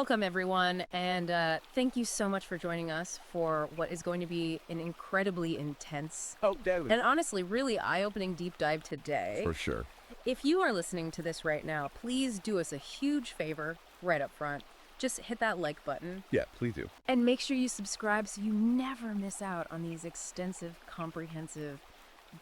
Welcome, everyone, and thank you so much for joining us for what is going to be an incredibly intense Oh, definitely. and honestly really eye-opening deep dive today. For sure. If you are listening to this right now, please do us a huge favor right up front. Just hit that like button Yeah, please do. and make sure you subscribe so you never miss out on these extensive, comprehensive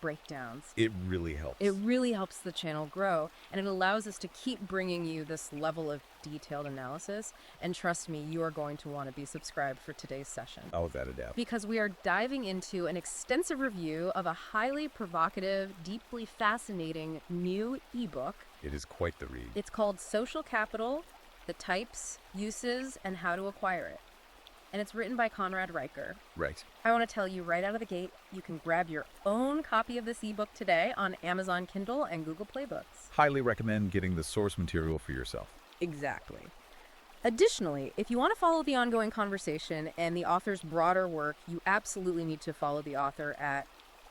breakdowns. It really helps. It really helps the channel grow, and it allows us to keep bringing you this level of detailed analysis. And trust me, you are going to want to be subscribed for today's session. Oh, without a doubt. Because we are diving into an extensive review of a highly provocative, deeply fascinating new ebook. It is quite the read. It's called Social Capital: The Types, Uses, and How to Acquire It. And it's written by Conrad Reicher. Right. I want to tell you right out of the gate, you can grab your own copy of this ebook today on Amazon Kindle and Google Play Books. Highly recommend getting the source material for yourself. Exactly. Additionally, if you want to follow the ongoing conversation and the author's broader work, you absolutely need to follow the author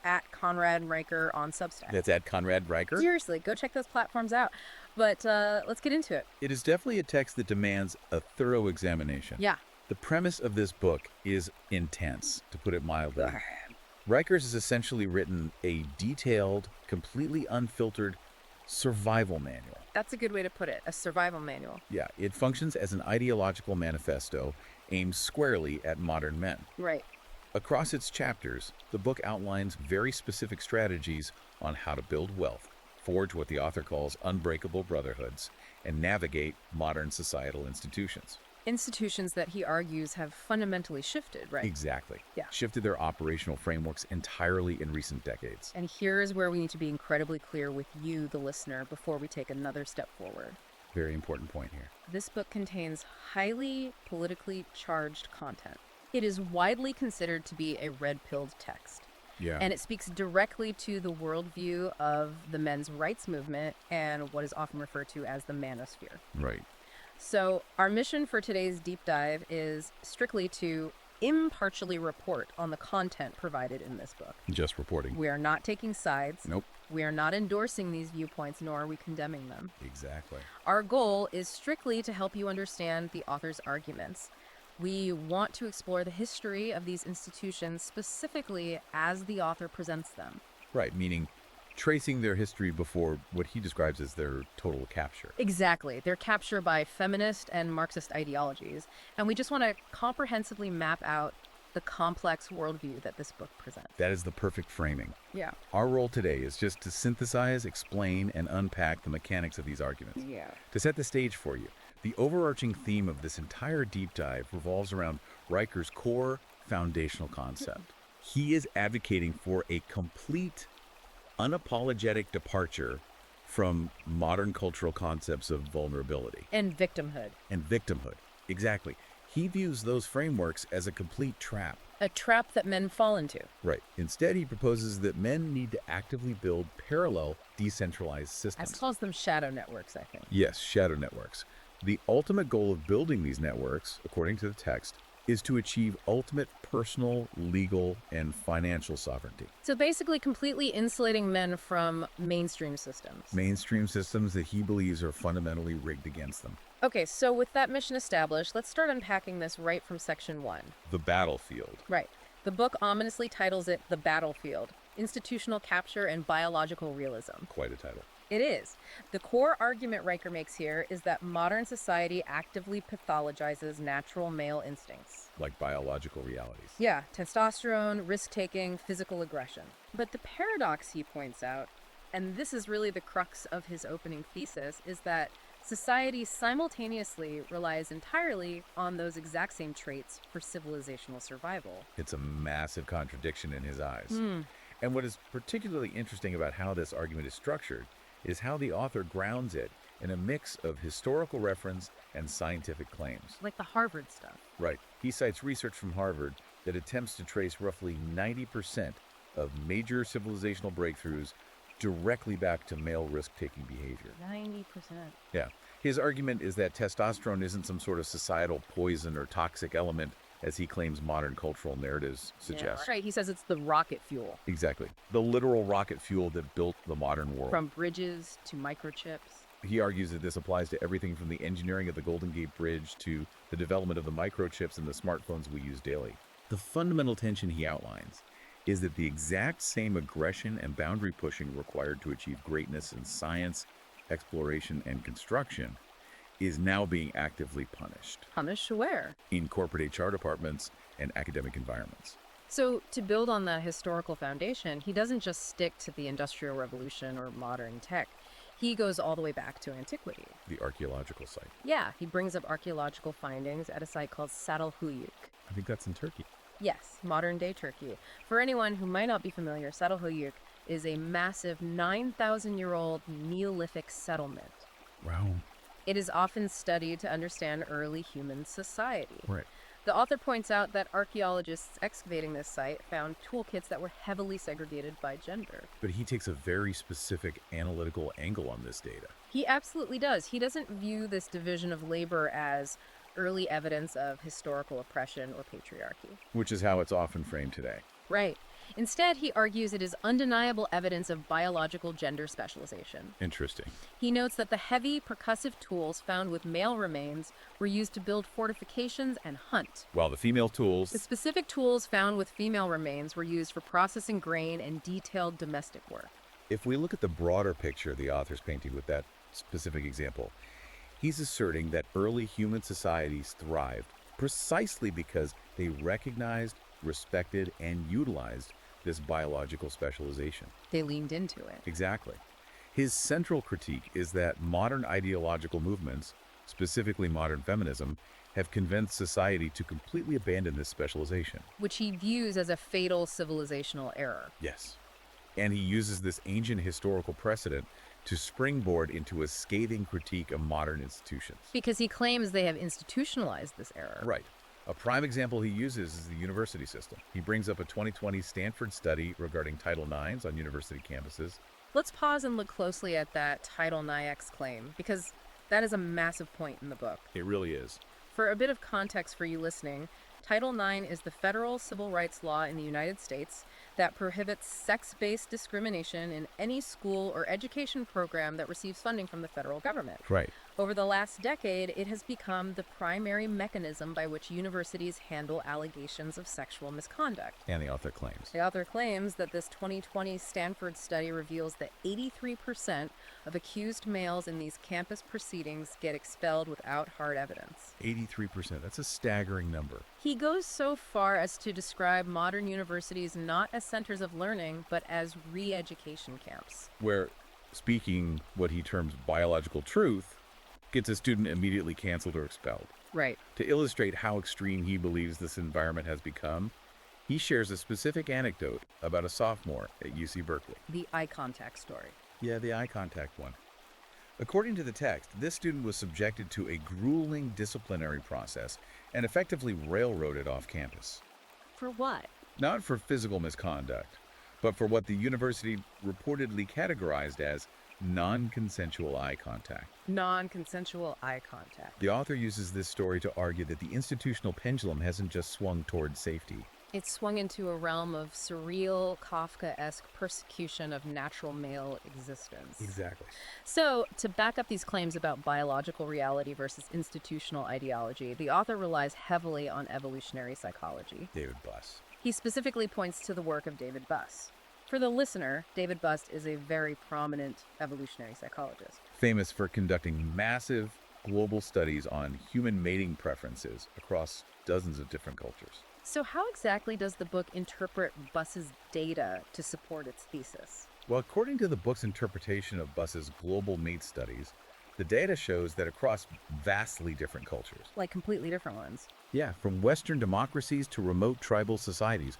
at Conrad Reicher on Substack. That's at Conrad Reicher. Seriously, go check those platforms out. But let's get into it. It is definitely a text that demands a thorough examination. Yeah. The premise of this book is intense, to put it mildly. Reicher's has essentially written a detailed, completely unfiltered survival manual. That's a good way to put it, a survival manual. Yeah, it functions as an ideological manifesto aimed squarely at modern men. Right. Across its chapters, the book outlines very specific strategies on how to build wealth, forge what the author calls unbreakable brotherhoods, and navigate modern societal institutions. Institutions that he argues have fundamentally shifted, right? Exactly. Yeah. Shifted their operational frameworks entirely in recent decades. And here is where we need to be incredibly clear with you, the listener, before we take another step forward. Very important point here. This book contains highly politically charged content. It is widely considered to be a red-pilled text. Yeah. And it speaks directly to the worldview of the men's rights movement and what is often referred to as the manosphere. Right. So our mission for today's deep dive is strictly to impartially report on the content provided in this book. Just reporting. We are not taking sides. Nope. We are not endorsing these viewpoints, nor are we condemning them. Exactly. Our goal is strictly to help you understand the author's arguments. We want to explore the history of these institutions specifically as the author presents them. Right, meaning tracing their history before what he describes as their total capture. Exactly. Their capture by feminist and Marxist ideologies. And we just want to comprehensively map out the complex worldview that this book presents. That is the perfect framing. Yeah. Our role today is just to synthesize, explain, and unpack the mechanics of these arguments. Yeah. To set the stage for you, the overarching theme of this entire deep dive revolves around Reicher's core foundational concept. He is advocating for a complete, unapologetic departure from modern cultural concepts of vulnerability And victimhood. and victimhood. Exactly. He views those frameworks as a complete trap. A trap that men fall into. Right. Instead, he proposes that men need to actively build parallel, decentralized I systems. calls them shadow networks, I think. Yes, shadow networks. The ultimate goal of building these networks, according to the text, is to achieve ultimate personal, legal, and financial sovereignty. So basically completely insulating men from mainstream systems. Mainstream systems that he believes are fundamentally rigged against them. Okay, so with that mission established, let's start unpacking this right from section 1. The battlefield. Right. The book ominously titles it The Battlefield: Institutional Capture and Biological Realism. Quite a title. It is. The core argument Reicher makes here is that modern society actively pathologizes natural male instincts. Like biological realities. Yeah, testosterone, risk-taking, physical aggression. But the paradox he points out, and this is really the crux of his opening thesis, is that society simultaneously relies entirely on those exact same traits for civilizational survival. It's a massive contradiction in his eyes. And what is particularly interesting about how this argument is structured is how the author grounds it in a mix of historical reference and scientific claims. Like the Harvard stuff. Right. He cites research from Harvard that attempts to trace roughly 90% of major civilizational breakthroughs directly back to male risk-taking behavior. 90%. Yeah. His argument is that testosterone isn't some sort of societal poison or toxic element, as he claims modern cultural narratives suggest. Yeah, right. He says it's the rocket fuel. Exactly. The literal rocket fuel that built the modern world. From bridges to microchips. He argues that this applies to everything from the engineering of the Golden Gate Bridge to the development of the microchips and the smartphones we use daily. The fundamental tension he outlines is that the exact same aggression and boundary pushing required to achieve greatness in science, exploration, and construction is now being actively punished Punished where? in corporate HR departments and academic environments. So, to build on that historical foundation, he doesn't just stick to the Industrial Revolution or modern tech. He goes all the way back to antiquity. The archaeological site. Yeah, he brings up archaeological findings at a site called Satalhuyuk. I think that's in Turkey. Yes, modern-day Turkey. For anyone who might not be familiar, Satalhuyuk is a massive 9,000-year-old Neolithic settlement. Wow. It is often studied to understand early human society. Right. The author points out that archaeologists excavating this site found toolkits that were heavily segregated by gender. But he takes a very specific analytical angle on this data. He absolutely does. He doesn't view this division of labor as early evidence of historical oppression or patriarchy. Which is how it's often framed today. Right. Instead, he argues it is undeniable evidence of biological gender specialization. Interesting. He notes that the heavy, percussive tools found with male remains were used to build fortifications and hunt. While the female tools... The specific tools found with female remains were used for processing grain and detailed domestic work. If we look at the broader picture the author's painting with that specific example, he's asserting that early human societies thrived precisely because they recognized, respected, and utilized this biological specialization. They leaned into it. Exactly. His central critique is that modern ideological movements, specifically modern feminism, have convinced society to completely abandon this specialization. Which he views as a fatal civilizational error. Yes. And he uses this ancient historical precedent to springboard into a scathing critique of modern institutions. Because he claims they have institutionalized this error. Right. A prime example he uses is the university system. He brings up a 2020 Stanford study regarding Title IXs on university campuses. Let's pause and look closely at that Title IX claim, because that is a massive point in the book. It really is. For a bit of context for you listening, Title IX is the federal civil rights law in the United States that prohibits sex-based discrimination in any school or education program that receives funding from the federal government. Right. Over the last decade, it has become the primary mechanism by which universities handle allegations of sexual misconduct. And the author claims. The author claims that this 2020 Stanford study reveals that 83% of accused males in these campus proceedings get expelled without hard evidence. 83%. That's a staggering number. He goes so far as to describe modern universities not as centers of learning, but as re-education camps. Where speaking what he terms biological truth gets a student immediately canceled or expelled. Right. To illustrate how extreme he believes this environment has become, he shares a specific anecdote about a sophomore at UC Berkeley. The eye contact story. Yeah, the eye contact one. According to the text, this student was subjected to a grueling disciplinary process and effectively railroaded off campus. For what? Not for physical misconduct, but for what the university reportedly categorized as non-consensual eye contact. Non-consensual eye contact. The author uses this story to argue that the institutional pendulum hasn't just swung toward safety. It swung into a realm of surreal, Kafka-esque persecution of natural male existence. Exactly. So, to back up these claims about biological reality versus institutional ideology, the author relies heavily on evolutionary psychology. David Buss. He specifically points to the work of David Buss. For the listener, David Buss is a very prominent evolutionary psychologist. Famous for conducting massive global studies on human mating preferences across dozens of different cultures. So how exactly does the book interpret Buss's data to support its thesis? Well, according to the book's interpretation of Buss's global mate studies, the data shows that across vastly different cultures. Like completely different ones. Yeah, from Western democracies to remote tribal societies,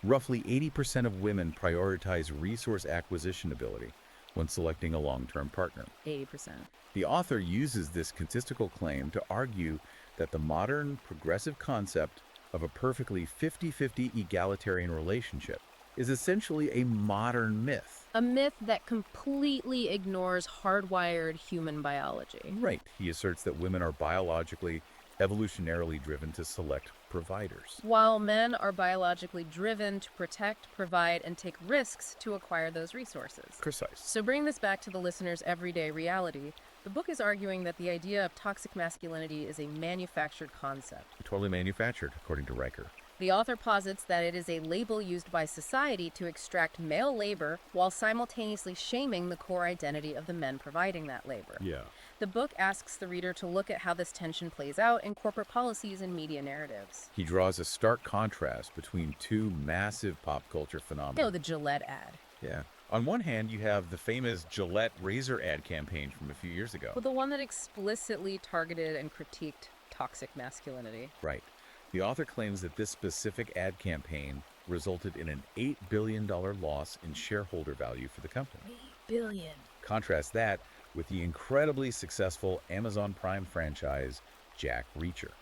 roughly 80% of women prioritize resource acquisition ability when selecting a long-term partner. 80%. The author uses this statistical claim to argue that the modern progressive concept of a perfectly 50-50 egalitarian relationship is essentially a modern myth. A myth that completely ignores hardwired human biology. Right. He asserts that women are biologically, evolutionarily driven to select providers. While men are biologically driven to protect, provide, and take risks to acquire those resources. Precise. So bring this back to the listener's everyday reality. The book is arguing that the idea of toxic masculinity is a manufactured concept. Totally manufactured, according to Riker. The author posits that it is a label used by society to extract male labor while simultaneously shaming the core identity of the men providing that labor. Yeah. The book asks the reader to look at how this tension plays out in corporate policies and media narratives. He draws a stark contrast between two massive pop culture phenomena. Oh, the Gillette ad. Yeah. On one hand, you have the famous Gillette razor ad campaign from a few years ago. Well, the one that explicitly targeted and critiqued toxic masculinity. Right. The author claims that this specific ad campaign resulted in an $8 billion loss in shareholder value for the company. $8 billion. Contrast that with the incredibly successful Amazon Prime franchise, Jack Reacher.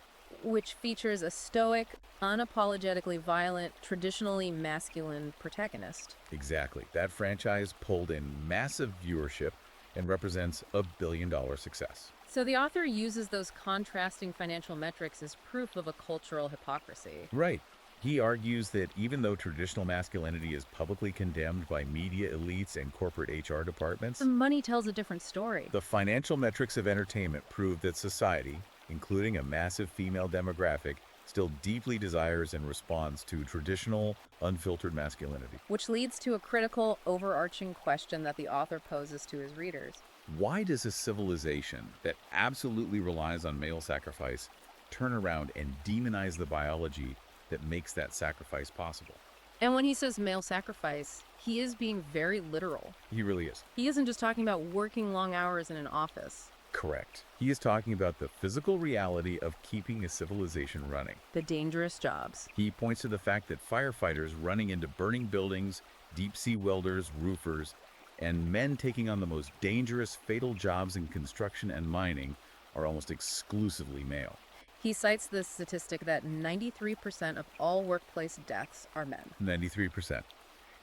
Which features a stoic, unapologetically violent, traditionally masculine protagonist. Exactly. That franchise pulled in massive viewership and represents a billion-dollar success. So the author uses those contrasting financial metrics as proof of a cultural hypocrisy. Right. He argues that even though traditional masculinity is publicly condemned by media elites and corporate HR departments, The money tells a different story. the financial metrics of entertainment prove that society, including a massive female demographic, still deeply desires and responds to traditional, unfiltered masculinity. Which leads to a critical, overarching question that the author poses to his readers. Why does a civilization that absolutely relies on male sacrifice turn around and demonize the biology that makes that sacrifice possible? And when he says male sacrifice, he is being very literal. He really is. He isn't just talking about working long hours in an office. Correct. He is talking about the physical reality of keeping a civilization running. The dangerous jobs. He points to the fact that firefighters running into burning buildings, deep-sea welders, roofers, and men taking on the most dangerous, fatal jobs in construction and mining are almost exclusively male. He cites the statistic that 93% of all workplace deaths are men. 93%.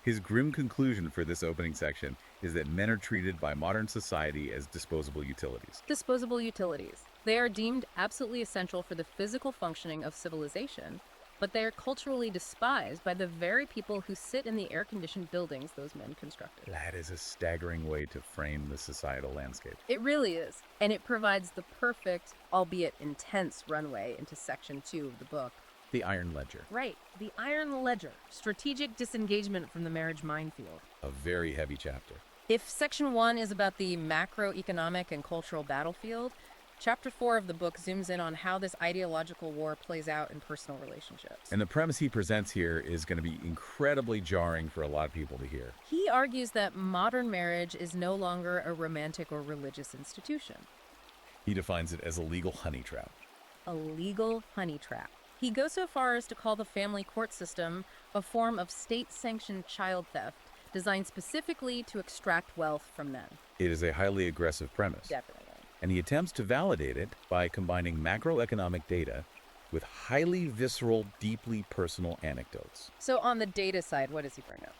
His grim conclusion for this opening section is that men are treated by modern society as disposable utilities. Disposable utilities. They are deemed absolutely essential for the physical functioning of civilization, but they are culturally despised by the very people who sit in the air-conditioned buildings those men constructed. That is a staggering way to frame the societal landscape. It really is, and it provides the perfect, albeit intense, runway into Section 2 of the book. The Iron Ledger. Right, the Iron Ledger, strategic disengagement from the marriage minefield. A very heavy chapter. If Section 1 is about the macroeconomic and cultural battlefield, Chapter 4 of the book zooms in on how this ideological war plays out in personal relationships. And the premise he presents here is going to be incredibly jarring for a lot of people to hear. He argues that modern marriage is no longer a romantic or religious institution. He defines it as a legal honey trap. A legal honey trap. He goes so far as to call the family court system a form of state-sanctioned child theft designed specifically to extract wealth from men. It is a highly aggressive premise. Definitely. And he attempts to validate it by combining macroeconomic data with highly visceral, deeply personal anecdotes. So on the data side, what does he bring up?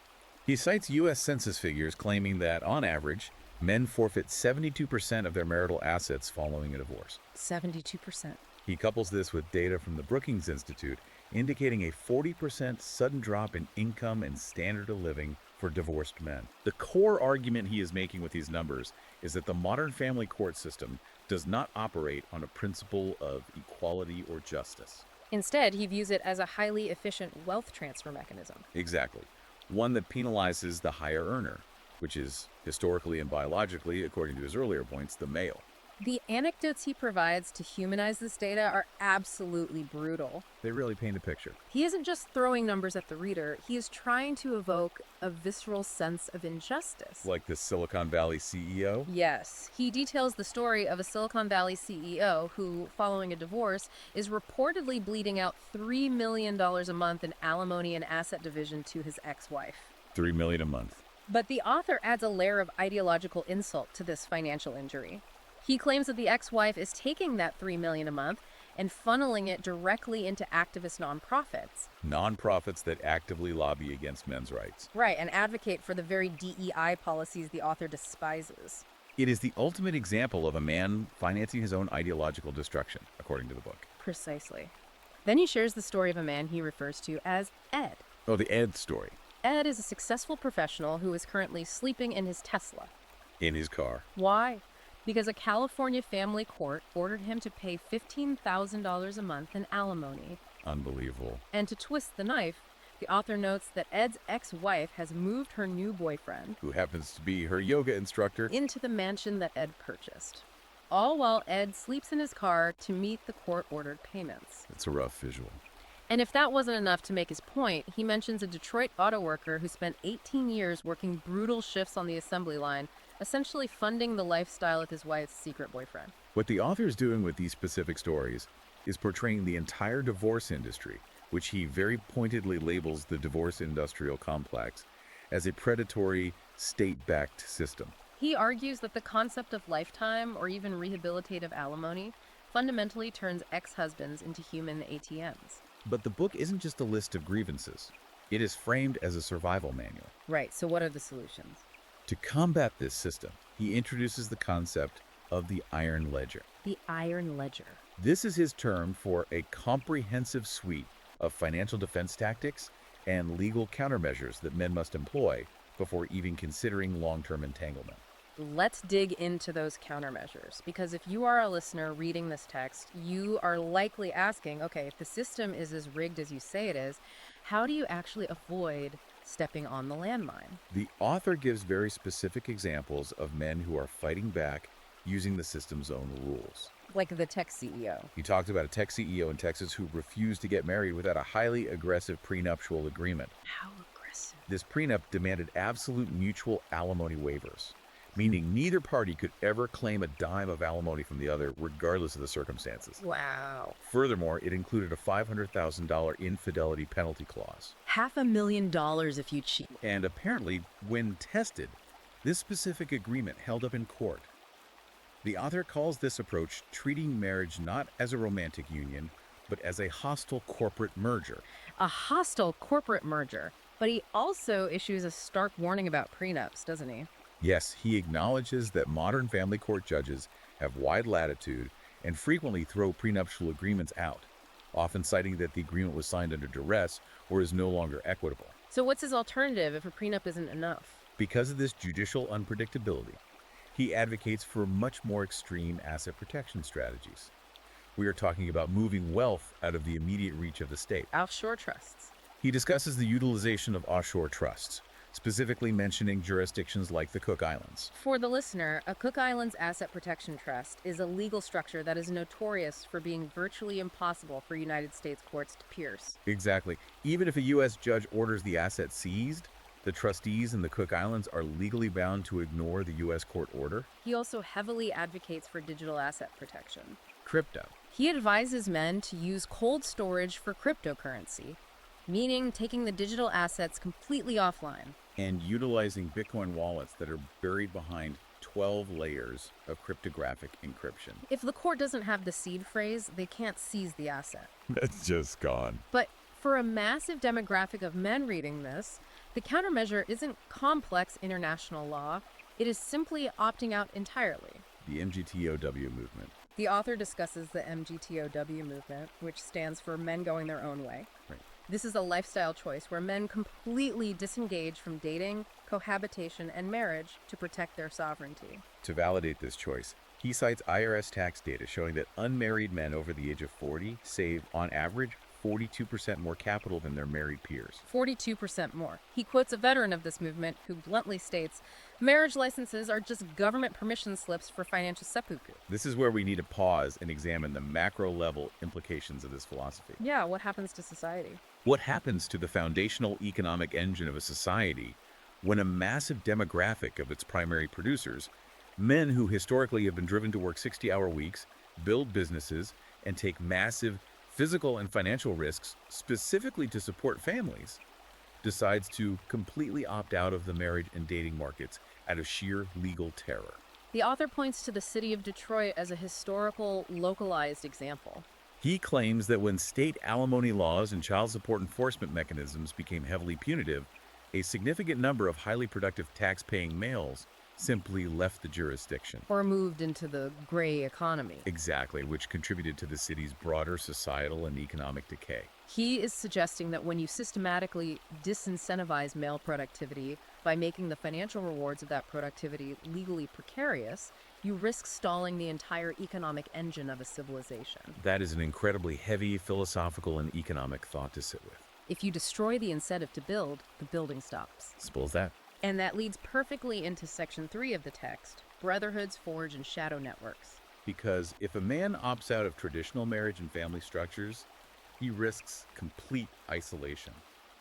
He cites U.S. Census figures claiming that, on average, men forfeit 72% of their marital assets following a divorce. 72%. He couples this with data from the Brookings Institute indicating a 40% sudden drop in income and standard of living for divorced men. The core argument he is making with these numbers is that the modern family court system does not operate on a principle of equality or justice. Instead, he views it as a highly efficient wealth transfer mechanism. Exactly. One that penalizes the higher earner, which is historically and biologically, according to his earlier points, the male. The anecdotes he provides to humanize this data are absolutely brutal. They really paint a picture. He isn't just throwing numbers at the reader, he is trying to evoke a visceral sense of injustice. Like the Silicon Valley CEO? Yes. He details the story of a Silicon Valley CEO who, following a divorce, is reportedly bleeding out $3 million a month in alimony and asset division to his ex-wife. $3 million a month. But the author adds a layer of ideological insult to this financial injury. He claims that the ex-wife is taking that $3 million a month and funneling it directly into activist nonprofits. Nonprofits that actively lobby against men's rights. Right, and advocate for the very DEI policies the author despises. It is the ultimate example of a man financing his own ideological destruction, according to the book. Precisely. Then he shares the story of a man he refers to as Ed. Oh, the Ed story. Ed is a successful professional who is currently sleeping in his Tesla. In his car. Why? Because a California family court ordered him to pay $15,000 a month in alimony. Unbelievable. And to twist the knife, the author notes that Ed's ex-wife has moved her new boyfriend, Who happens to be her yoga instructor. into the mansion that Ed purchased. All while Ed sleeps in his car to meet the court-ordered payments. It's a rough visual. And if that wasn't enough to make his point, he mentions a Detroit auto worker who spent 18 years working brutal shifts on the assembly line, essentially funding the lifestyle of his wife's secret boyfriend. What the author is doing with these specific stories is portraying the entire divorce industry, which he very pointedly labels the divorce industrial complex, as a predatory, state-backed system. He argues that the concept of lifetime or even rehabilitative alimony fundamentally turns ex-husbands into human ATMs. But the book isn't just a list of grievances. It is framed as a survival manual. Right, so what are the solutions? To combat this system, he introduces the concept of the iron ledger. The iron ledger. This is his term for a comprehensive suite of financial defense tactics and legal countermeasures that men must employ before even considering long-term entanglement. Let's dig into those countermeasures, because if you are a listener reading this text, you are likely asking, okay, if the system is as rigged as you say it is, how do you actually avoid stepping on the landmine? The author gives very specific examples of men who are fighting back using the system's own rules. Like the tech CEO. He talked about a tech CEO in Texas who refused to get married without a highly aggressive prenuptial agreement. How aggressive? This prenup demanded absolute mutual alimony waivers, meaning neither party could ever claim a dime of alimony from the other, regardless of the circumstances. Wow. Furthermore, it included a $500,000 infidelity penalty clause. $500,000 if you cheat. And apparently, when tested, this specific agreement held up in court. The author calls this approach treating marriage not as a romantic union, but as a hostile corporate merger. A hostile corporate merger. But he also issues a stark warning about prenups, doesn't he? Yes, he acknowledges that modern family court judges have wide latitude and frequently throw prenuptial agreements out, often citing that the agreement was signed under duress or is no longer equitable. So what's his alternative if a prenup isn't enough? Because of this judicial unpredictability, he advocates for much more extreme asset protection strategies. We are talking about moving wealth out of the immediate reach of the state. Offshore trusts. He discusses the utilization of offshore trusts, specifically mentioning jurisdictions like the Cook Islands. For the listener, a Cook Islands Asset Protection Trust is a legal structure that is notorious for being virtually impossible for United States courts to pierce. Exactly. Even if a U.S. judge orders the asset seized, the trustees in the Cook Islands are legally bound to ignore the U.S. court order. He also heavily advocates for digital asset protection. Crypto. He advises men to use cold storage for cryptocurrency, meaning taking the digital assets completely offline. And utilizing Bitcoin wallets that are buried behind 12 layers of cryptographic encryption. If the court doesn't have the seed phrase, they can't seize the asset. That's just gone. But for a massive demographic of men reading this, the countermeasure isn't complex international law. It is simply opting out entirely. The MGTOW movement. The author discusses the MGTOW movement, which stands for Men Going Their Own Way. Right. This is a lifestyle choice where men completely disengage from dating, cohabitation, and marriage to protect their sovereignty. To validate this choice, he cites IRS tax data showing that unmarried men over the age of 40 save, on average, 42% more capital than their married peers. 42% more. He quotes a veteran of this movement who bluntly states, marriage licenses are just government permission slips for financial seppuku. This is where we need to pause and examine the macro-level implications of this philosophy. Yeah, what happens to society? What happens to the foundational economic engine of a society when a massive demographic of its primary producers, men who historically have been driven to work 60-hour weeks, build businesses, and take massive physical and financial risks specifically to support families, decides to completely opt out of the marriage and dating markets out of sheer legal terror? The author points to the city of Detroit as a historical, localized example. He claims that when state alimony laws and child support enforcement mechanisms became heavily punitive, a significant number of highly productive tax-paying males simply left the jurisdiction. Or moved into the gray economy. Exactly, which contributed to the city's broader societal and economic decay. He is suggesting that when you systematically disincentivize male productivity by making the financial rewards of that productivity legally precarious, you risk stalling the entire economic engine of a civilization. That is an incredibly heavy philosophical and economic thought to sit with. If you destroy the incentive to build, the building stops. Simple as that. And that leads perfectly into Section 3 of the text, Brotherhoods, Forge, and Shadow Networks. Because if a man opts out of traditional marriage and family structures, he risks complete isolation.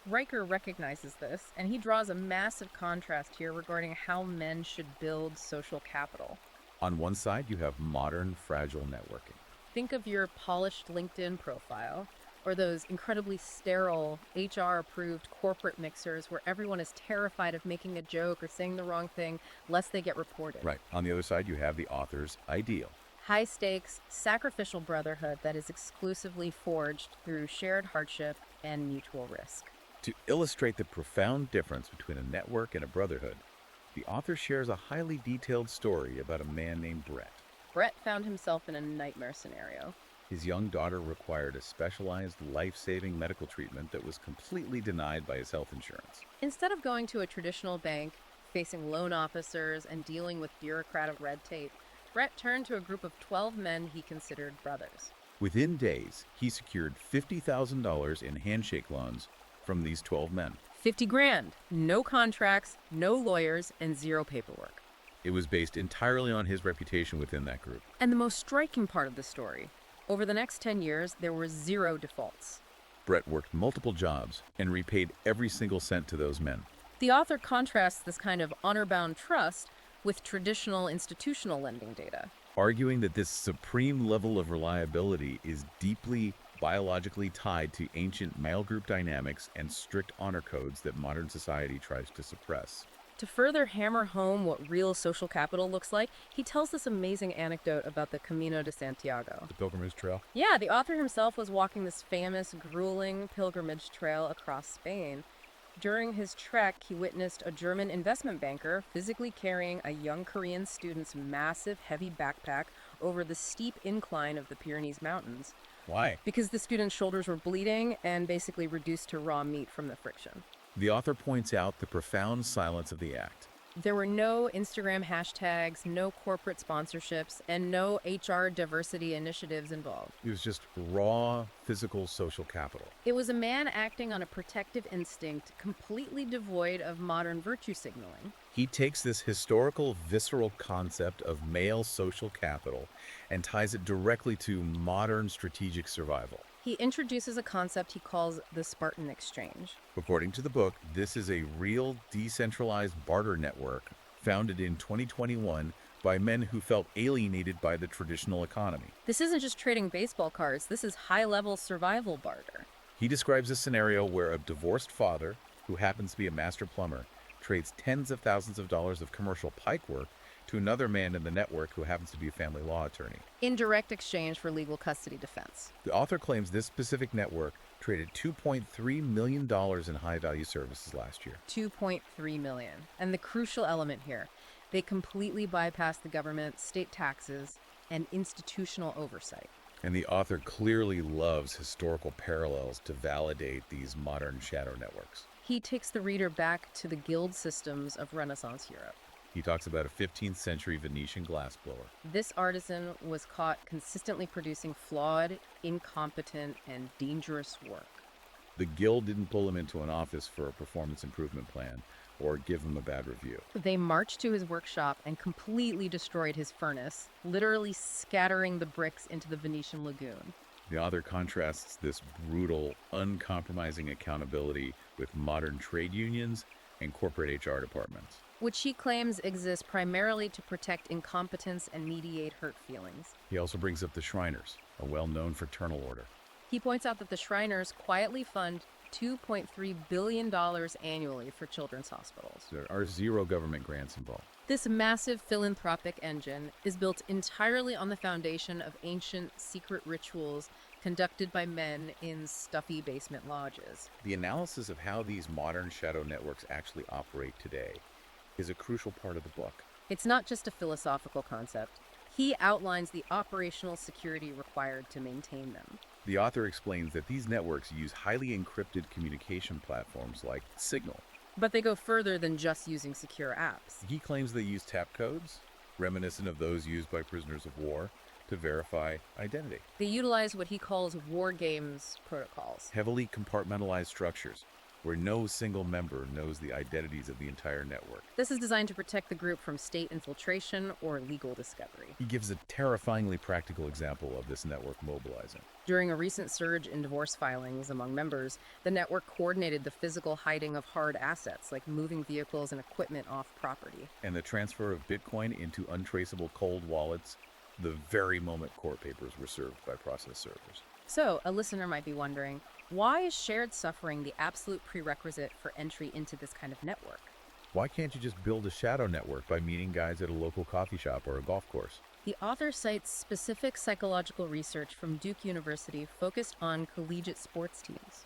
Riker recognizes this, and he draws a massive contrast here regarding how men should build social capital. On one side, you have modern, fragile networking. Think of your polished LinkedIn profile, or those incredibly sterile, HR-approved corporate mixers where everyone is terrified of making a joke or saying the wrong thing lest they get reported. Right. On the other side, you have the author's ideal. High-stakes, sacrificial brotherhood that is exclusively forged through shared hardship and mutual risk. To illustrate the profound difference between a network and a brotherhood, the author shares a highly detailed story about a man named Brett. Brett found himself in a nightmare scenario. His young daughter required a specialized life-saving medical treatment that was completely denied by his health insurance. Instead of going to a traditional bank, facing loan officers, and dealing with bureaucratic red tape, Brett turned to a group of 12 men he considered brothers. Within days, he secured $50,000 in handshake loans from these 12 men. 50 grand, no contracts, no lawyers, and zero paperwork. It was based entirely on his reputation within that group. And the most striking part of the story, over the next 10 years, there were 0 defaults. Brett worked multiple jobs and repaid every single cent to those men. The author contrasts this kind of honor-bound trust with traditional institutional lending data, arguing that this supreme level of reliability is deeply biologically tied to ancient male group dynamics and strict honor codes that modern society tries to suppress. To further hammer home what real social capital looks like, he tells this amazing anecdote about the Camino de Santiago. The Pilgrimage Trail? Yeah, the author himself was walking this famous, grueling pilgrimage trail across Spain. During his trek, he witnessed a German investment banker physically carrying a young Korean student's massive, heavy backpack over the steep incline of the Pyrenees Mountains. Why? Because the student's shoulders were bleeding and basically reduced to raw meat from the friction. The author points out the profound silence of the act. There were no Instagram hashtags, no corporate sponsorships, and no HR diversity initiatives involved. It was just raw, physical social capital. It was a man acting on a protective instinct completely devoid of modern virtue signaling. He takes this historical, visceral concept of male social capital and ties it directly to modern strategic survival. He introduces a concept he calls the Spartan exchange. According to the book, this is a real decentralized barter network founded in 2021 by men who felt alienated by the traditional economy. This isn't just trading baseball cards, this is high-level survival barter. He describes a scenario where a divorced father, who happens to be a master plumber, trades tens of thousands of dollars of commercial pipe work to another man in the network who happens to be a family law attorney. In direct exchange for legal custody defense. The author claims this specific network traded $2.3 million in high-value services last year. $2.3 million. And the crucial element here, they completely bypass the government, state taxes, and institutional oversight. And the author clearly loves historical parallels to validate these modern shadow networks. He takes the reader back to the guild systems of Renaissance Europe. He talks about a 15th century Venetian glassblower. This artisan was caught consistently producing flawed, incompetent, and dangerous work. The guild didn't pull him into an office for a performance improvement plan or give him a bad review. They marched to his workshop and completely destroyed his furnace, literally scattering the bricks into the Venetian lagoon. The author contrasts this brutal, uncompromising accountability with modern trade unions and corporate HR departments, which he claims exists primarily to protect incompetence and mediate hurt feelings. He also brings up the Shriners, a well-known fraternal order. He points out that the Shriners quietly fund $2.3 billion annually for children's hospitals. There are zero government grants involved. This massive philanthropic engine is built entirely on the foundation of ancient secret rituals conducted by men in stuffy basement lodges. The analysis of how these modern shadow networks actually operate today is a crucial part of the book. It's not just a philosophical concept. He outlines the operational security required to maintain them. The author explains that these networks use highly encrypted communication platforms like Signal. But they go further than just using secure apps. He claims they use tap codes, reminiscent of those used by prisoners of war, to verify identity. They utilize what he calls war games protocols. Heavily compartmentalized structures, where no single member knows the identities of the entire network. This is designed to protect the group from state infiltration or legal discovery. He gives a terrifyingly practical example of this network mobilizing. During a recent surge in divorce filings among members, the network coordinated the physical hiding of hard assets, like moving vehicles and equipment off property. And the transfer of Bitcoin into untraceable cold wallets the very moment court papers were served by process servers. So, a listener might be wondering, why is shared suffering the absolute prerequisite for entry into this kind of network? Why can't you just build a shadow network by meeting guys at a local coffee shop or a golf course? The author cites specific psychological research from Duke University focused on collegiate sports teams.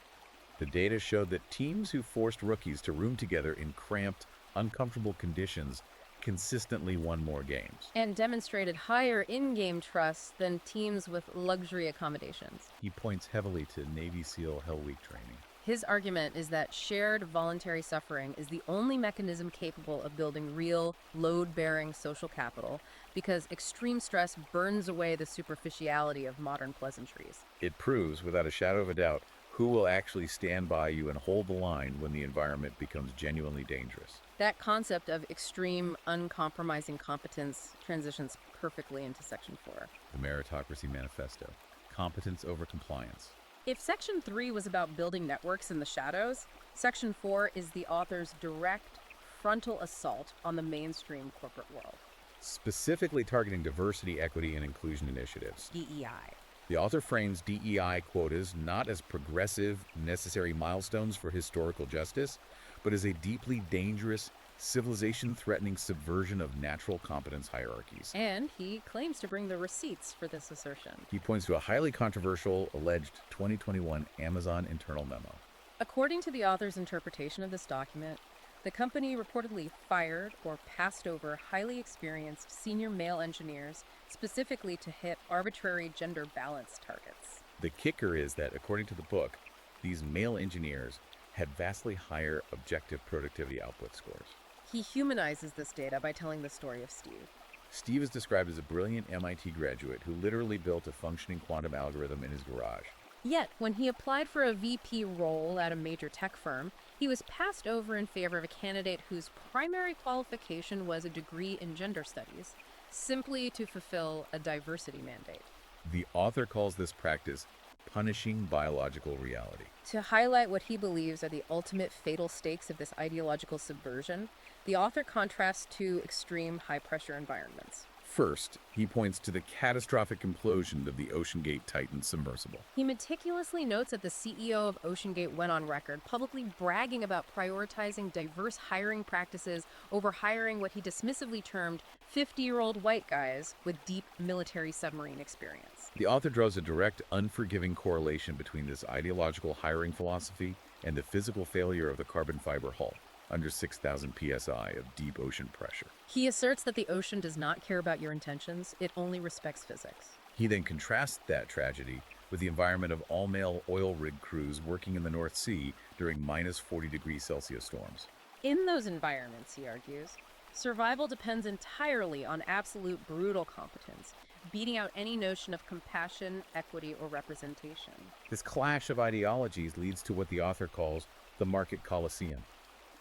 The data showed that teams who forced rookies to room together in cramped, uncomfortable conditions consistently won more games. And demonstrated higher in-game trust than teams with luxury accommodations. He points heavily to Navy SEAL Hell Week training. His argument is that shared voluntary suffering is the only mechanism capable of building real, load-bearing social capital because extreme stress burns away the superficiality of modern pleasantries. It proves, without a shadow of a doubt, who will actually stand by you and hold the line when the environment becomes genuinely dangerous. That concept of extreme, uncompromising competence transitions perfectly into Section 4. The Meritocracy Manifesto. Competence over compliance. If Section 3 was about building networks in the shadows, Section 4 is the author's direct, frontal assault on the mainstream corporate world. Specifically targeting diversity, equity, and inclusion initiatives. DEI. The author frames DEI quotas not as progressive, necessary milestones for historical justice, but as a deeply dangerous, civilization-threatening subversion of natural competence hierarchies. And he claims to bring the receipts for this assertion. He points to a highly controversial, alleged 2021 Amazon internal memo. According to the author's interpretation of this document, the company reportedly fired or passed over highly experienced senior male engineers specifically to hit arbitrary gender balance targets. The kicker is that, according to the book, these male engineers had vastly higher objective productivity output scores. He humanizes this data by telling the story of Steve. Steve is described as a brilliant MIT graduate who literally built a functioning quantum algorithm in his garage. Yet, when he applied for a VP role at a major tech firm, he was passed over in favor of a candidate whose primary qualification was a degree in gender studies, simply to fulfill a diversity mandate. The author calls this practice punishing biological reality. To highlight what he believes are the ultimate fatal stakes of this ideological subversion, the author contrasts two extreme high-pressure environments. First, he points to the catastrophic implosion of the OceanGate Titan submersible. He meticulously notes that the CEO of OceanGate went on record publicly bragging about prioritizing diverse hiring practices over hiring what he dismissively termed 50-year-old white guys with deep military submarine experience. The author draws a direct, unforgiving correlation between this ideological hiring philosophy and the physical failure of the carbon fiber hull under 6,000 psi of deep ocean pressure. He asserts that the ocean does not care about your intentions, it only respects physics. He then contrasts that tragedy with the environment of all-male oil rig crews working in the North Sea during minus 40 degrees Celsius storms. In those environments, he argues, survival depends entirely on absolute brutal competence, beating out any notion of compassion, equity, or representation. This clash of ideologies leads to what the author calls the market coliseum.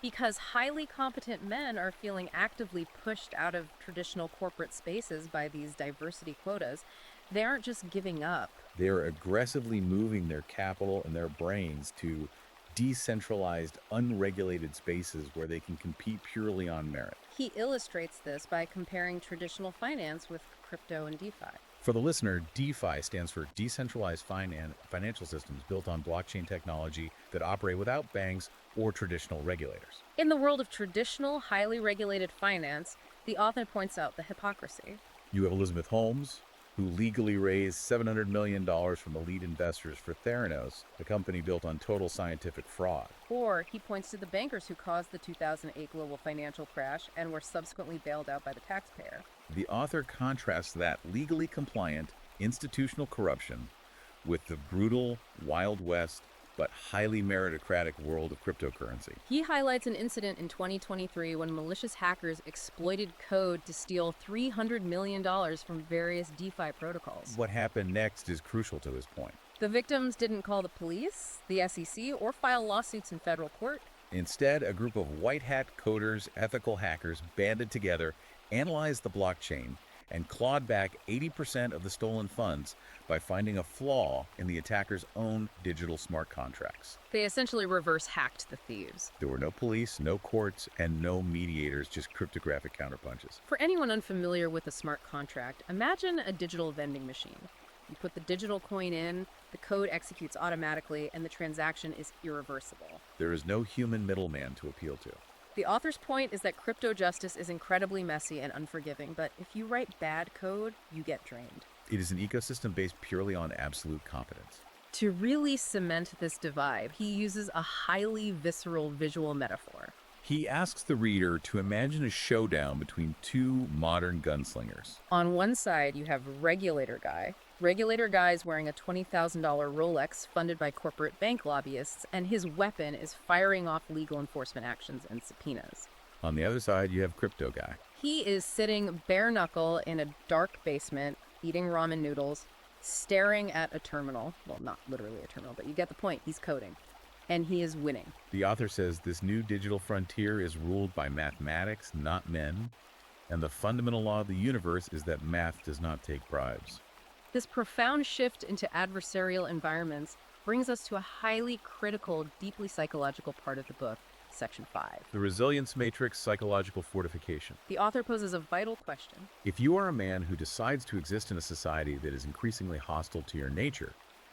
Because highly competent men are feeling actively pushed out of traditional corporate spaces by these diversity quotas, they aren't just giving up. They are aggressively moving their capital and their brains to decentralized, unregulated spaces where they can compete purely on merit. He illustrates this by comparing traditional finance with crypto and DeFi. For the listener, DeFi stands for Decentralized Financial Systems built on blockchain technology that operate without banks or traditional regulators. In the world of traditional, highly regulated finance, the author points out the hypocrisy. You have Elizabeth Holmes, who legally raised $700 million from elite investors for Theranos, a company built on total scientific fraud. Or he points to the bankers who caused the 2008 global financial crash and were subsequently bailed out by the taxpayer. The author contrasts that legally compliant, institutional corruption with the brutal, Wild West, but highly meritocratic world of cryptocurrency. He highlights an incident in 2023 when malicious hackers exploited code to steal $300 million from various DeFi protocols. What happened next is crucial to his point. The victims didn't call the police, the SEC, or file lawsuits in federal court. Instead, a group of white hat coders, ethical hackers banded together, analyzed the blockchain, and clawed back 80% of the stolen funds by finding a flaw in the attacker's own digital smart contracts. They essentially reverse hacked the thieves. There were no police, no courts, and no mediators, just cryptographic counterpunches. For anyone unfamiliar with a smart contract, imagine a digital vending machine. You put the digital coin in, the code executes automatically, and the transaction is irreversible. There is no human middleman to appeal to. The author's point is that crypto justice is incredibly messy and unforgiving, but if you write bad code, you get drained. It is an ecosystem based purely on absolute competence. To really cement this divide, he uses a highly visceral visual metaphor. He asks the reader to imagine a showdown between two modern gunslingers. On one side, you have Regulator Guy. Regulator Guy's wearing a $20,000 Rolex funded by corporate bank lobbyists, and his weapon is firing off legal enforcement actions and subpoenas. On the other side, you have Crypto Guy. He is sitting bare knuckle in a dark basement, eating ramen noodles, staring at a terminal. Well, not literally a terminal, but you get the point. He's coding. And he is winning. The author says this new digital frontier is ruled by mathematics, not men, and the fundamental law of the universe is that math does not take bribes. This profound shift into adversarial environments brings us to a highly critical, deeply psychological part of the book, Section 5. The Resilience Matrix Psychological Fortification. The author poses a vital question. If you are a man who decides to exist in a society that is increasingly hostile to your nature,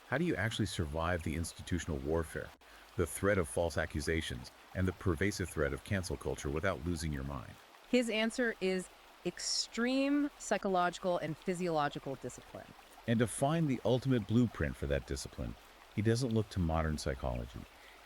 how do you actually survive the institutional warfare, the threat of false accusations, and the pervasive threat of cancel culture without losing your mind? His answer is extreme psychological and physiological discipline. And to find the ultimate blueprint for that discipline, he doesn't look to modern psychology.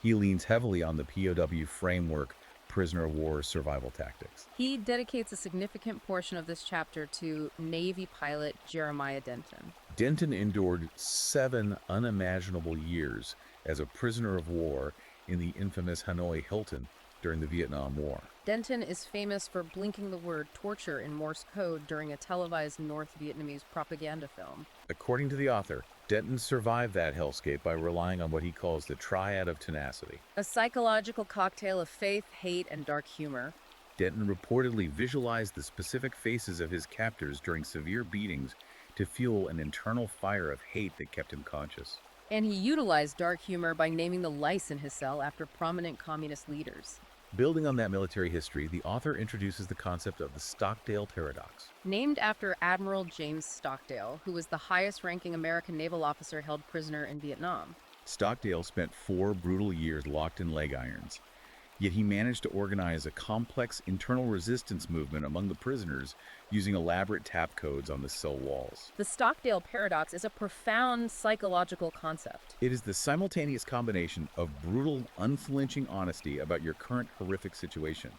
He leans heavily on the POW framework, prisoner of war survival tactics. He dedicates a significant portion of this chapter to Navy pilot Jeremiah Denton. Denton endured 7 unimaginable years as a prisoner of war in the infamous Hanoi Hilton during the Vietnam War. Denton is famous for blinking the word torture in Morse code during a televised North Vietnamese propaganda film. According to the author, Denton survived that hellscape by relying on what he calls the triad of tenacity. A psychological cocktail of faith, hate, and dark humor. Denton reportedly visualized the specific faces of his captors during severe beatings to fuel an internal fire of hate that kept him conscious. And he utilized dark humor by naming the lice in his cell after prominent communist leaders. Building on that military history, the author introduces the concept of the Stockdale paradox. Named after Admiral James Stockdale, who was the highest-ranking American naval officer held prisoner in Vietnam. Stockdale spent 4 brutal years locked in leg irons, yet he managed to organize a complex internal resistance movement among the prisoners using elaborate tap codes on the cell walls. The Stockdale paradox is a profound psychological concept. It is the simultaneous combination of brutal, unflinching honesty about your current horrific situation,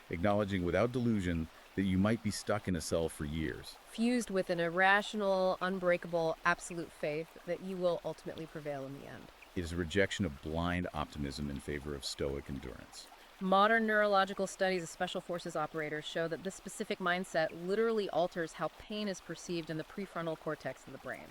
acknowledging without delusion that you might be stuck in a cell for years, Fused with an irrational, unbreakable, absolute faith that you will ultimately prevail in the end. It is a rejection of blind optimism in favor of stoic endurance. Modern neurological studies of special forces operators show that this specific mindset literally alters how pain is perceived in the prefrontal cortex of the brain.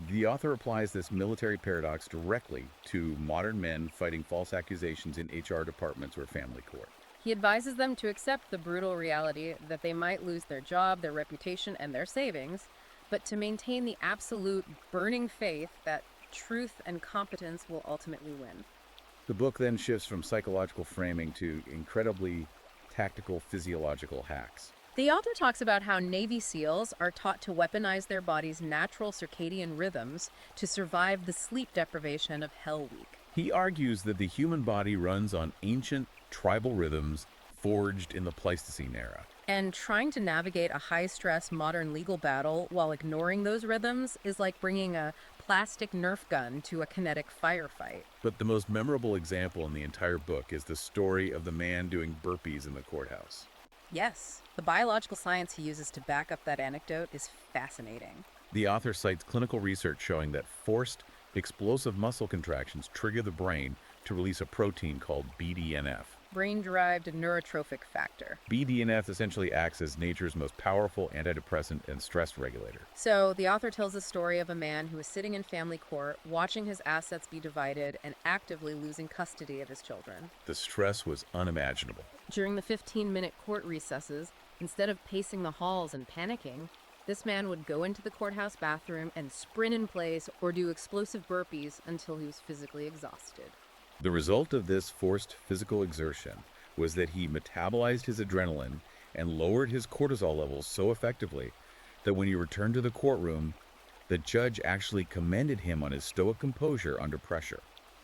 The author applies this military paradox directly to modern men fighting false accusations in HR departments or family court. He advises them to accept the brutal reality that they might lose their job, their reputation, and their savings, but to maintain the absolute burning faith that truth and competence will ultimately win. The book then shifts from psychological framing to incredibly tactical physiological hacks. The author talks about how Navy SEALs are taught to weaponize their body's natural circadian rhythms to survive the sleep deprivation of Hell Week. He argues that the human body runs on ancient tribal rhythms forged in the Pleistocene era. And trying to navigate a high-stress modern legal battle while ignoring those rhythms is like bringing a plastic Nerf gun to a kinetic firefight. But the most memorable example in the entire book is the story of the man doing burpees in the courthouse. Yes, the biological science he uses to back up that anecdote is fascinating. The author cites clinical research showing that forced, explosive muscle contractions trigger the brain to release a protein called BDNF. Brain-derived neurotrophic factor. BDNF essentially acts as nature's most powerful antidepressant and stress regulator. So, the author tells the story of a man who is sitting in family court, watching his assets be divided and actively losing custody of his children. The stress was unimaginable. During the 15-minute court recesses, instead of pacing the halls and panicking, this man would go into the courthouse bathroom and sprint in place or do explosive burpees until he was physically exhausted. The result of this forced physical exertion was that he metabolized his adrenaline and lowered his cortisol levels so effectively that when he returned to the courtroom, the judge actually commended him on his stoic composure under pressure.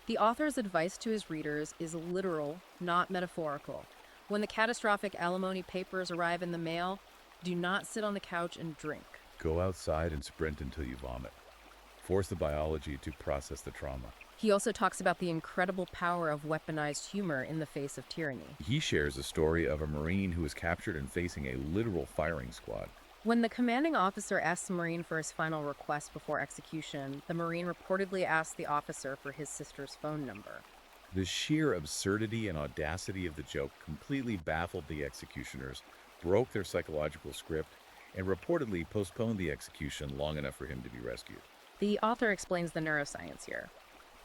The author's advice to his readers is literal, not metaphorical. When the catastrophic alimony papers arrive in the mail, do not sit on the couch and drink. Go outside and sprint until you vomit. Force the biology to process the trauma. He also talks about the incredible power of weaponized humor in the face of tyranny. He shares a story of a Marine who was captured and facing a literal firing squad. When the commanding officer asks the Marine for his final request before execution, the Marine reportedly asks the officer for his sister's phone number. The sheer absurdity and audacity of the joke completely baffled the executioners, broke their psychological script, and reportedly postponed the execution long enough for him to be rescued. The author explains the neuroscience here.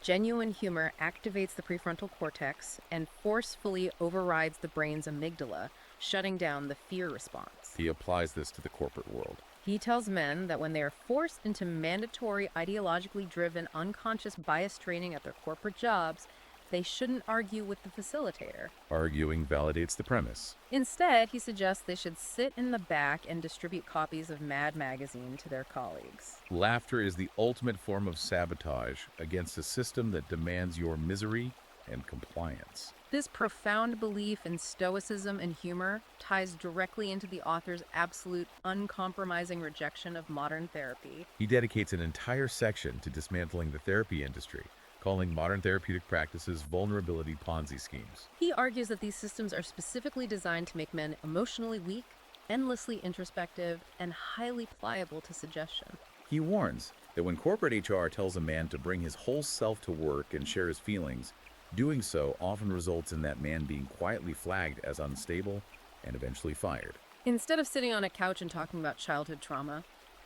Genuine humor activates the prefrontal cortex and forcefully overrides the brain's amygdala, shutting down the fear response. He applies this to the corporate world. He tells men that when they are forced into mandatory, ideologically driven, unconscious bias training at their corporate jobs, they shouldn't argue with the facilitator. Arguing validates the premise. Instead, he suggests they should sit in the back and distribute copies of Mad Magazine to their colleagues. Laughter is the ultimate form of sabotage against a system that demands your misery and compliance. This profound belief in stoicism and humor ties directly into the author's absolute, uncompromising rejection of modern therapy. He dedicates an entire section to dismantling the therapy industry, calling modern therapeutic practices vulnerability Ponzi schemes. He argues that these systems are specifically designed to make men emotionally weak, endlessly introspective, and highly pliable to suggestion. He warns that when corporate HR tells a man to bring his whole self to work and share his feelings, doing so often results in that man being quietly flagged as unstable and eventually fired. Instead of sitting on a couch and talking about childhood trauma,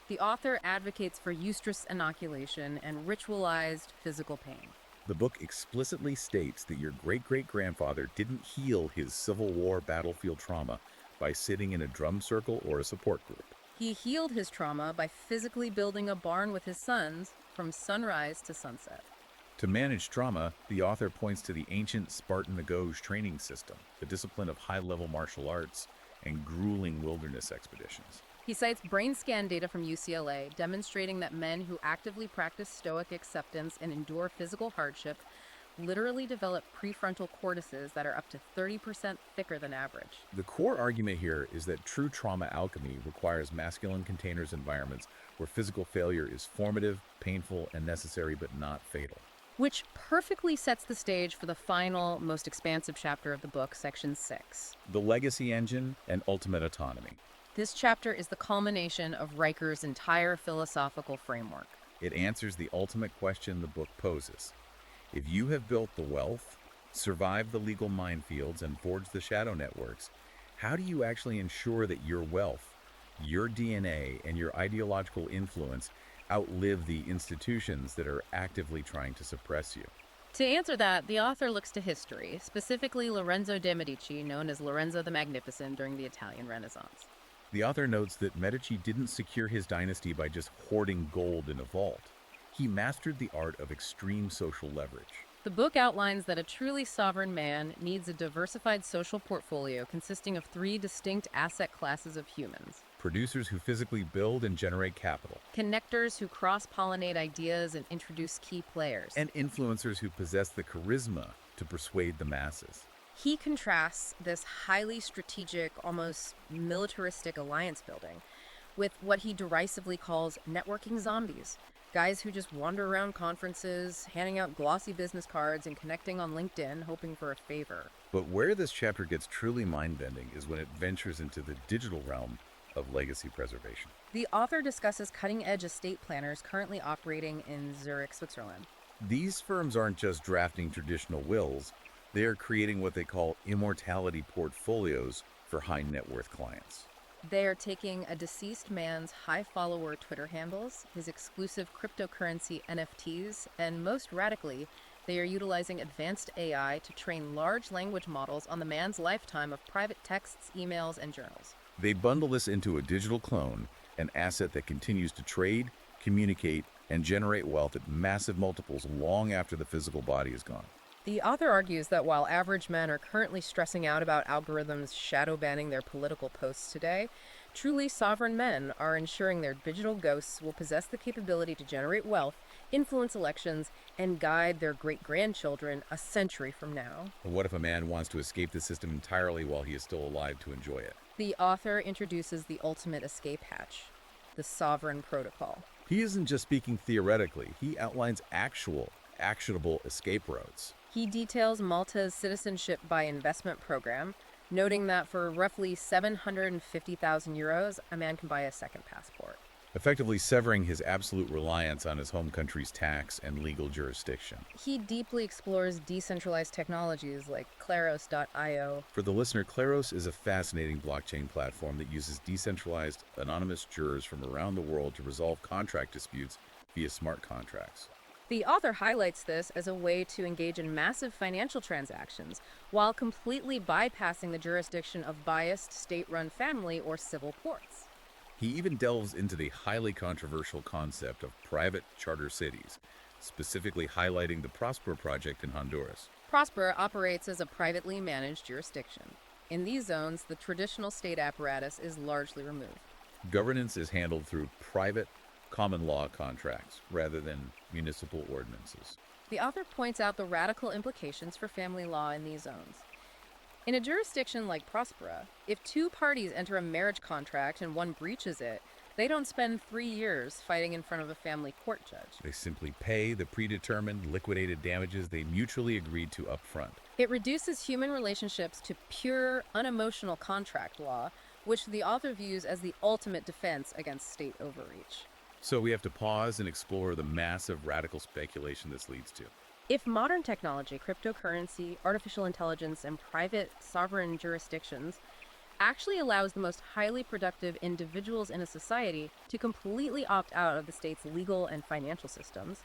the author advocates for eustress inoculation and ritualized physical pain. The book explicitly states that your great-great-grandfather didn't heal his Civil War battlefield trauma by sitting in a drum circle or a support group. He healed his trauma by physically building a barn with his sons from sunrise to sunset. To manage trauma, the author points to the ancient Spartan-Nagoj training system, the discipline of high-level martial arts, and grueling wilderness expeditions. He cites brain scan data from UCLA demonstrating that men who actively practice stoic acceptance and endure physical hardship literally develop prefrontal cortices that are up to 30% thicker than average. The core argument here is that true trauma alchemy requires masculine containers environments where physical failure is formative, painful, and necessary but not fatal. Which perfectly sets the stage for the final, most expansive chapter of the book, Section 6. The legacy engine and ultimate autonomy. This chapter is the culmination of Riker's entire philosophical framework. It answers the ultimate question the book poses. If you have built the wealth, survived the legal minefields, and forged the shadow networks, how do you actually ensure that your wealth, your DNA, and your ideological influence outlive the institutions that are actively trying to suppress you? To answer that, the author looks to history, specifically Lorenzo de' Medici, known as Lorenzo the Magnificent during the Italian Renaissance. The author notes that Medici didn't secure his dynasty by just hoarding gold in a vault. He mastered the art of extreme social leverage. The book outlines that a truly sovereign man needs a diversified social portfolio consisting of 3 distinct asset classes of humans. Producers who physically build and generate capital. Connectors who cross-pollinate ideas and introduce key players. And influencers who possess the charisma to persuade the masses. He contrasts this highly strategic, almost militaristic alliance building with what he derisively calls networking zombies. Guys who just wander around conferences, handing out glossy business cards and connecting on LinkedIn, hoping for a favor. But where this chapter gets truly mind-bending is when it ventures into the digital realm of legacy preservation. The author discusses cutting-edge estate planners currently operating in Zurich, Switzerland. These firms aren't just drafting traditional wills, they are creating what they call immortality portfolios for high net worth clients. They are taking a deceased man's high follower Twitter handles, his exclusive cryptocurrency NFTs, and most radically, they are utilizing advanced AI to train large language models on the man's lifetime of private texts, emails, and journals. They bundle this into a digital clone, an asset that continues to trade, communicate, and generate wealth at massive multiples long after the physical body is gone. The author argues that while average men are currently stressing out about algorithms shadow banning their political posts today, truly sovereign men are ensuring their digital ghosts will possess the capability to generate wealth, influence elections, and guide their great-grandchildren a century from now. But what if a man wants to escape the system entirely while he is still alive to enjoy it? The author introduces the ultimate escape hatch, the sovereign protocol. He isn't just speaking theoretically, he outlines actual, actionable escape routes. He details Malta's citizenship by investment program, noting that for roughly 750,000 euros, a man can buy a second passport. Effectively severing his absolute reliance on his home country's tax and legal jurisdiction. He deeply explores decentralized technologies like Claros.io. For the listener, Claros is a fascinating blockchain platform that uses decentralized, anonymous jurors from around the world to resolve contract disputes via smart contracts. The author highlights this as a way to engage in massive financial transactions while completely bypassing the jurisdiction of biased state-run family or civil courts. He even delves into the highly controversial concept of private charter cities, specifically highlighting the Prospera project in Honduras. Prospera operates as a privately managed jurisdiction. In these zones, the traditional state apparatus is largely removed. Governance is handled through private common law contracts rather than municipal ordinances. The author points out the radical implications for family law in these zones. In a jurisdiction like Prospera, if two parties enter a marriage contract and one breaches it, they don't spend 3 years fighting in front of a family court judge. They simply pay the predetermined liquidated damages they mutually agreed to upfront. It reduces human relationships to pure, unemotional contract law, which the author views as the ultimate defense against state overreach. So we have to pause and explore the massive radical speculation this leads to. If modern technology, cryptocurrency, artificial intelligence, and private sovereign jurisdictions actually allows the most highly productive individuals in a society to completely opt out of the state's legal and financial systems,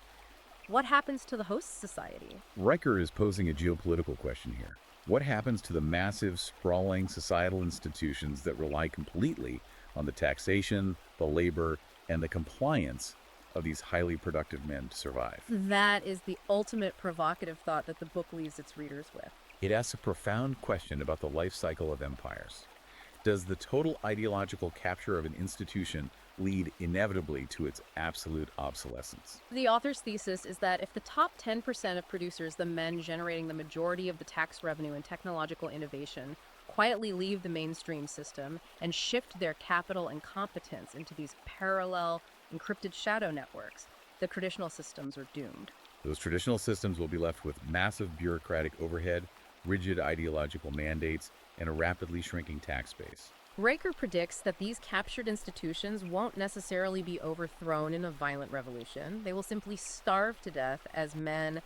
what happens to the host society? Riker is posing a geopolitical question here. What happens to the massive, sprawling societal institutions that rely completely on the taxation, the labor, and the compliance of these highly productive men to survive? That is the ultimate provocative thought that the book leaves its readers with. It asks a profound question about the life cycle of empires. Does the total ideological capture of an institution lead inevitably to its absolute obsolescence? The author's thesis is that if the top 10% of producers, the men generating the majority of the tax revenue and technological innovation, quietly leave the mainstream system and shift their capital and competence into these parallel, encrypted shadow networks, the traditional systems are doomed. Those traditional systems will be left with massive bureaucratic overhead, rigid ideological mandates, and a rapidly shrinking tax base. Riker predicts that these captured institutions won't necessarily be overthrown in a violent revolution. They will simply starve to death as men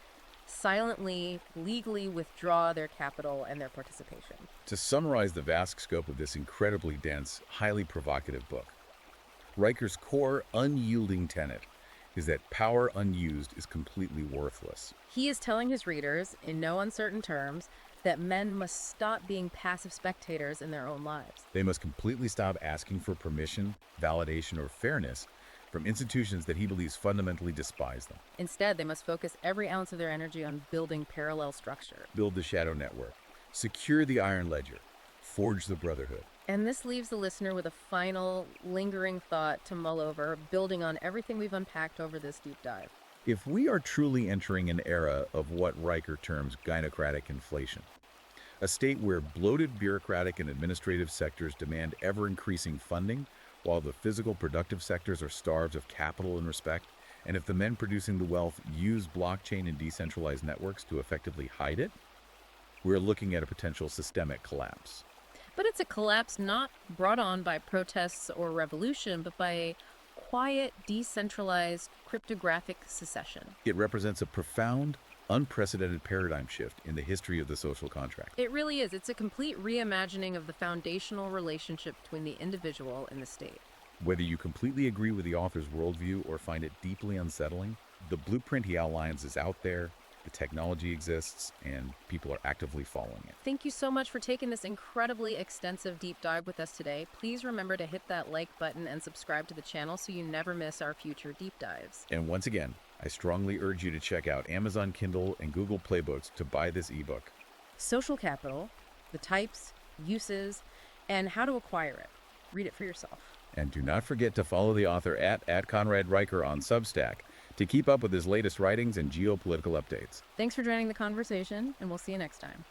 silently, legally withdraw their capital and their participation. To summarize the vast scope of this incredibly dense, highly provocative book, Riker's core, unyielding tenet is that power unused is completely worthless. He is telling his readers, in no uncertain terms, that men must stop being passive spectators in their own lives. They must completely stop asking for permission, validation, or fairness from institutions that he believes fundamentally despise them. Instead, they must focus every ounce of their energy on building parallel structure. Build the shadow network, secure the iron ledger, forge the brotherhood. And this leaves the listener with a final, lingering thought to mull over, building on everything we've unpacked over this deep dive. If we are truly entering an era of what Riker terms gynocratic inflation, A state where bloated bureaucratic and administrative sectors demand ever-increasing funding, while the physical productive sectors are starved of capital and respect. And if the men producing the wealth use blockchain and decentralized networks to effectively hide it, we're looking at a potential systemic collapse. But it's a collapse not brought on by protests or revolution, but by a quiet, decentralized, cryptographic secession. It represents a profound, unprecedented paradigm shift in the history of the social contract. It really is. It's a complete reimagining of the foundational relationship between the individual and the state. Whether you completely agree with the author's worldview or find it deeply unsettling, the blueprint he outlines is out there, the technology exists, and people are actively following it. Thank you so much for taking this incredibly extensive deep dive with us today. Please remember to hit that like button and subscribe to the channel so you never miss our future deep dives. And once again, I strongly urge you to check out Amazon Kindle and Google Playbooks to buy this ebook. Social capital, the types, uses, and how to acquire it. Read it for yourself. And do not forget to follow the author at Conrad Riker on Substack to keep up with his latest writings and geopolitical updates. Thanks for joining the conversation, and we'll see you next time.